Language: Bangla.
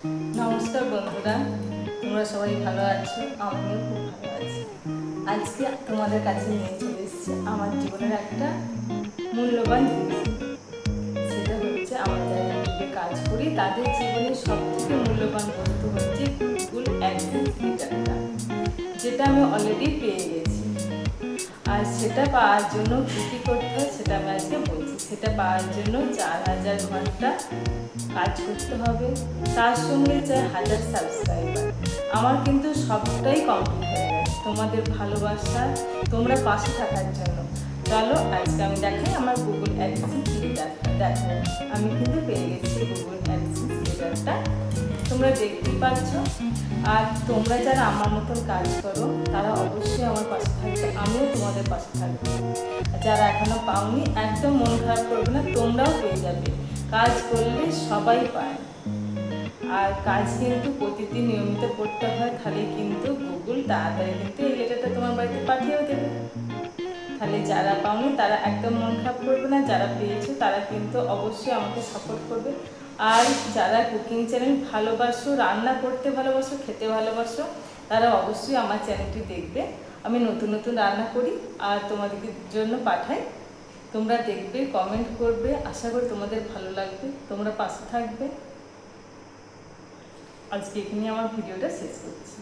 নমস্কার বন্ধুরা, তোমরা সবাই ভালো আছো? আমিও খুব ভালো আছি। আজকে তোমাদের কাছে নিয়ে চলে এসেছি আমার জীবনের একটা মূল্যবান জিনিস। সেটা হচ্ছে আমার যারা ইউটিউবে কাজ করি তাদের জীবনের সবথেকে মূল্যবান বস্তু হচ্ছে গুগল অ্যাডসেন্স রিটার্নটা, যেটা আমি অলরেডি পেয়ে গেছি। আর সেটা পাওয়ার জন্য কী কী করতে হয় সেটা আমি আজকে বলছি। সেটা পাওয়ার জন্য 4000 ঘন্টা কাজ করতে হবে, তার সঙ্গে 4000 সাবস্ক্রাইবার। আমার কিন্তু সবটাই কমপ্লিট হয়ে গেছে তোমাদের ভালোবাসা, তোমরা পাশে থাকার জন্য। চলো আজকে আমি দেখাই আমার গুগল অ্যাডসেন্স লিডারটা। দেখো আমি কিন্তু পেয়ে গেছি গুগল অ্যাডসেন্স লিডারটা, তোমরা দেখতেই পাচ্ছ। আর তোমরা যারা আমার মতন কাজ করো তারা অবশ্যই আমার পাশে থাকবে, আমিও তোমাদের পাশে থাকবো। যারা এখনো পাওনি একদম মন খারাপ করবে না, তোমরাও পেয়ে যাবে। কাজ করলে সবাই পায়, আর কাজ কিন্তু প্রতিদিন নিয়মিত করতে হয়, তাহলে কিন্তু গুগল তাড়াতাড়ি কিন্তু এই লেটারটা তোমার বাড়িতে পাঠিয়েও দেবে। তাহলে যারা পাওনি তারা একদম মন খারাপ করবে না, যারা পেয়েছো তারা কিন্তু অবশ্যই আমাকে সাপোর্ট করবে। আর যারা কুকিং চ্যানেল ভালোবাসো, রান্না করতে ভালোবাসো, খেতে ভালোবাসো, তারা অবশ্যই আমার চ্যানেলটি দেখবে। আমি নতুন নতুন রান্না করি আর তোমাদের জন্য পাঠাই, তোমরা দেখবে, কমেন্ট করবে। আশা করি তোমাদের ভালো লাগবে, তোমরা পাশে থাকবে। আজকে এখানে আমার ভিডিওটা শেষ করছি।